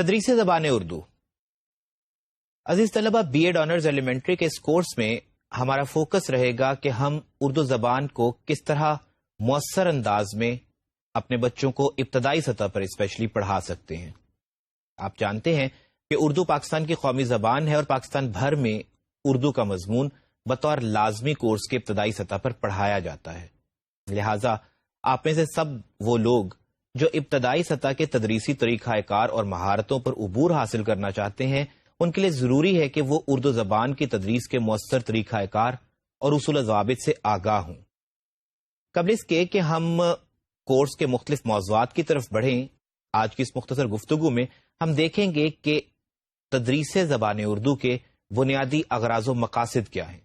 تدریس زبان اردو. عزیز طلبہ، بی ایڈ آنرز ایلیمنٹری کے اس کورس میں ہمارا فوکس رہے گا کہ ہم اردو زبان کو کس طرح مؤثر انداز میں اپنے بچوں کو ابتدائی سطح پر اسپیشلی پڑھا سکتے ہیں. آپ جانتے ہیں کہ اردو پاکستان کی قومی زبان ہے اور پاکستان بھر میں اردو کا مضمون بطور لازمی کورس کے ابتدائی سطح پر پڑھایا جاتا ہے. لہٰذا آپ میں سے سب وہ لوگ جو ابتدائی سطح کے تدریسی طریقہ کار اور مہارتوں پر عبور حاصل کرنا چاہتے ہیں، ان کے لیے ضروری ہے کہ وہ اردو زبان کی تدریس کے مؤثر طریقہ کار اور اصول و ضوابط سے آگاہ ہوں. قبل اس کے کہ ہم کورس کے مختلف موضوعات کی طرف بڑھیں، آج کی اس مختصر گفتگو میں ہم دیکھیں گے کہ تدریس زبان اردو کے بنیادی اغراض و مقاصد کیا ہیں.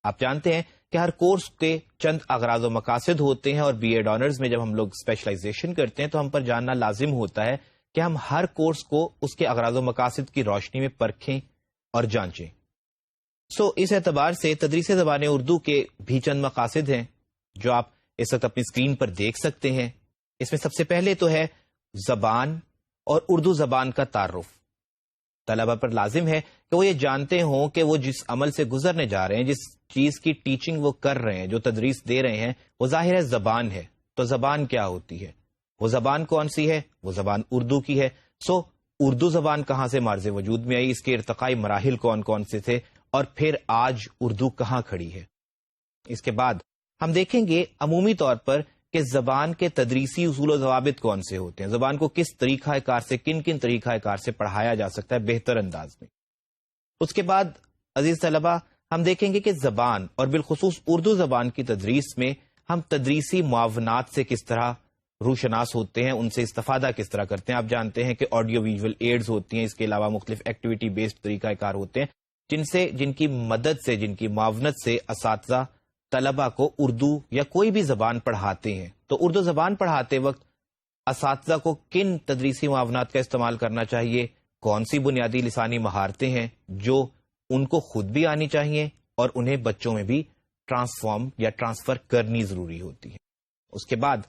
آپ جانتے ہیں کہ ہر کورس کے چند اغراض و مقاصد ہوتے ہیں، اور بی ایڈ آنرز میں جب ہم لوگ اسپیشلائزیشن کرتے ہیں تو ہم پر جاننا لازم ہوتا ہے کہ ہم ہر کورس کو اس کے اغراض و مقاصد کی روشنی میں پرکھیں اور جانچیں. اس اعتبار سے تدریس زبان اردو کے بھی چند مقاصد ہیں جو آپ اس وقت اپنی اسکرین پر دیکھ سکتے ہیں. اس میں سب سے پہلے تو ہے زبان اور اردو زبان کا تعارف. طلبہ پر لازم ہے کہ وہ یہ جانتے ہوں کہ وہ جس عمل سے گزرنے جا رہے ہیں، جس چیز کی ٹیچنگ وہ کر رہے ہیں، جو تدریس دے رہے ہیں، وہ ظاہر ہے زبان ہے. تو زبان کیا ہوتی ہے؟ وہ زبان کون سی ہے؟ وہ زبان اردو کی ہے. اردو زبان کہاں سے مارز وجود میں آئی، اس کے ارتقائی مراحل کون کون سے تھے، اور پھر آج اردو کہاں کھڑی ہے. اس کے بعد ہم دیکھیں گے عمومی طور پر کہ زبان کے تدریسی اصول و ضوابط کون سے ہوتے ہیں، زبان کو کس طریقہ کار سے، کن کن طریقہ کار سے پڑھایا جا سکتا ہے بہتر انداز میں. اس کے بعد عزیز طلبہ ہم دیکھیں گے کہ زبان اور بالخصوص اردو زبان کی تدریس میں ہم تدریسی معاونات سے کس طرح روشناس ہوتے ہیں، ان سے استفادہ کس طرح کرتے ہیں. آپ جانتے ہیں کہ آڈیو ویژول ایڈز ہوتی ہیں، اس کے علاوہ مختلف ایکٹیویٹی بیسڈ طریقہ کار ہوتے ہیں جن کی مدد سے، جن کی معاونت سے اساتذہ طلبہ کو اردو یا کوئی بھی زبان پڑھاتے ہیں. تو اردو زبان پڑھاتے وقت اساتذہ کو کن تدریسی معاونات کا استعمال کرنا چاہیے، کون سی بنیادی لسانی مہارتیں ہیں جو ان کو خود بھی آنی چاہیے اور انہیں بچوں میں بھی ٹرانسفارم یا ٹرانسفر کرنی ضروری ہوتی ہے. اس کے بعد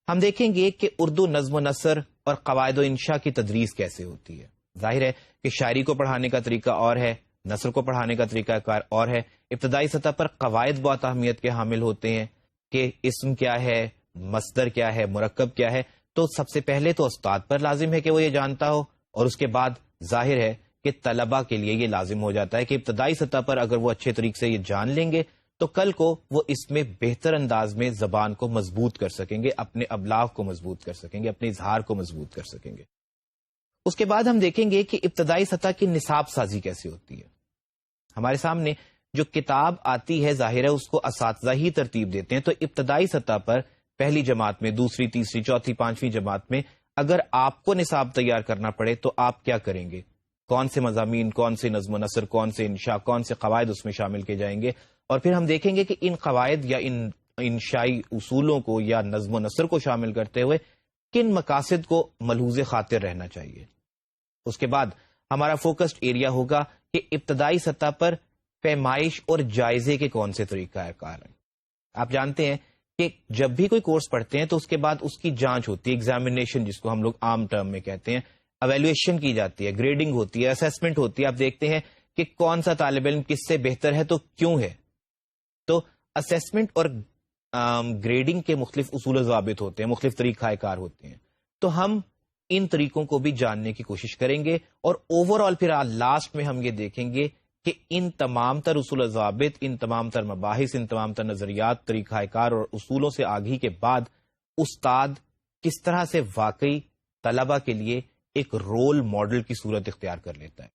ہم دیکھیں گے کہ اردو نظم و نثر اور قواعد و انشاء کی تدریس کیسے ہوتی ہے. ظاہر ہے کہ شاعری کو پڑھانے کا طریقہ اور ہے، نثر کو پڑھانے کا طریقہ کار اور ہے. ابتدائی سطح پر قواعد بہت اہمیت کے حامل ہوتے ہیں کہ اسم کیا ہے، مصدر کیا ہے، مرکب کیا ہے. تو سب سے پہلے تو استاد پر لازم ہے کہ وہ یہ جانتا ہو، اور اس کے بعد ظاہر ہے کہ طلبہ کے لیے یہ لازم ہو جاتا ہے کہ ابتدائی سطح پر اگر وہ اچھے طریقے سے یہ جان لیں گے تو کل کو وہ اس میں بہتر انداز میں زبان کو مضبوط کر سکیں گے، اپنے ابلاغ کو مضبوط کر سکیں گے، اپنے اظہار کو مضبوط کر سکیں گے. اس کے بعد ہم دیکھیں گے کہ ابتدائی سطح کی نصاب سازی کیسے ہوتی ہے. ہمارے سامنے جو کتاب آتی ہے ظاہر ہے اس کو اساتذہ ہی ترتیب دیتے ہیں. تو ابتدائی سطح پر پہلی جماعت میں، دوسری، تیسری، چوتھی، پانچویں جماعت میں اگر آپ کو نصاب تیار کرنا پڑے تو آپ کیا کریں گے؟ کون سے مضامین، کون سے نظم و نثر، کون سے انشاء، کون سے قواعد اس میں شامل کیے جائیں گے. اور پھر ہم دیکھیں گے کہ ان قواعد یا ان انشائی اصولوں کو یا نظم و نثر کو شامل کرتے ہوئے کن مقاصد کو ملحوظ خاطر رہنا چاہیے. اس کے بعد ہمارا فوکسڈ ایریا ہوگا کہ ابتدائی سطح پر پیمائش اور جائزے کے کون سے طریقہ کار ہیں. آپ جانتے ہیں کہ جب بھی کوئی کورس پڑھتے ہیں تو اس کے بعد اس کی جانچ ہوتی ہے، ایگزامینیشن جس کو ہم لوگ عام ٹرم میں کہتے ہیں، ایویلویشن کی جاتی ہے، گریڈنگ ہوتی ہے، اسیسمنٹ ہوتی ہے. آپ دیکھتے ہیں کہ کون سا طالب علم کس سے بہتر ہے تو کیوں ہے. تو اسیسمنٹ اور گریڈنگ کے مختلف اصول و ضوابط ہوتے ہیں، مختلف طریقہ کار ہوتے ہیں. تو ہم ان طریقوں کو بھی جاننے کی کوشش کریں گے، اور اوور آل پھر لاسٹ میں ہم یہ دیکھیں گے کہ ان تمام تر اصول و ضوابط، ان تمام تر مباحث، ان تمام تر نظریات، طریقہ کار اور اصولوں سے آگہی کے بعد استاد کس طرح سے واقعی طلبہ کے لیے ایک رول ماڈل کی صورت اختیار کر لیتا ہے.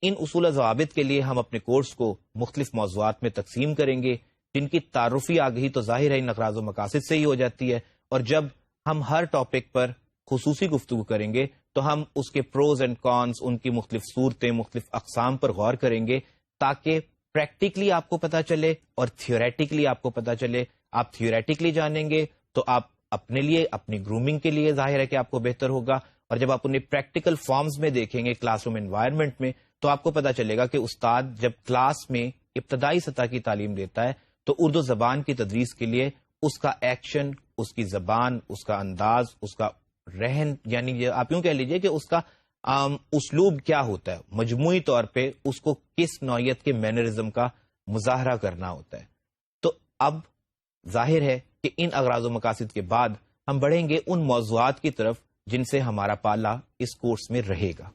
ان اصول و ضوابط کے لیے ہم اپنے کورس کو مختلف موضوعات میں تقسیم کریں گے، جن کی تعارفی آگہی تو ظاہر ہے ان اغراض و مقاصد سے ہی ہو جاتی ہے. اور جب ہم ہر ٹاپک پر خصوصی گفتگو کریں گے تو ہم اس کے پروز اینڈ کونس، ان کی مختلف صورتیں، مختلف اقسام پر غور کریں گے تاکہ پریکٹیکلی آپ کو پتا چلے اور تھیوریٹیکلی آپ کو پتا چلے. آپ تھیوریٹیکلی جانیں گے تو آپ اپنے لیے، اپنی گرومنگ کے لیے ظاہر ہے کہ آپ کو بہتر ہوگا، اور جب آپ انہیں پریکٹیکل فارمز میں دیکھیں گے، کلاس روم انوائرمنٹ میں، تو آپ کو پتا چلے گا کہ استاد جب کلاس میں ابتدائی سطح کی تعلیم دیتا ہے تو اردو زبان کی تدریس کے لیے اس کا ایکشن، اس کی زبان، اس کا انداز، اس کا رہن یعنی آپ یوں کہہ لیجئے کہ اس کا اسلوب کیا ہوتا ہے، مجموعی طور پہ اس کو کس نوعیت کے مینرزم کا مظاہرہ کرنا ہوتا ہے. تو اب ظاہر ہے کہ ان اغراض و مقاصد کے بعد ہم بڑھیں گے ان موضوعات کی طرف جن سے ہمارا پالا اس کورس میں رہے گا.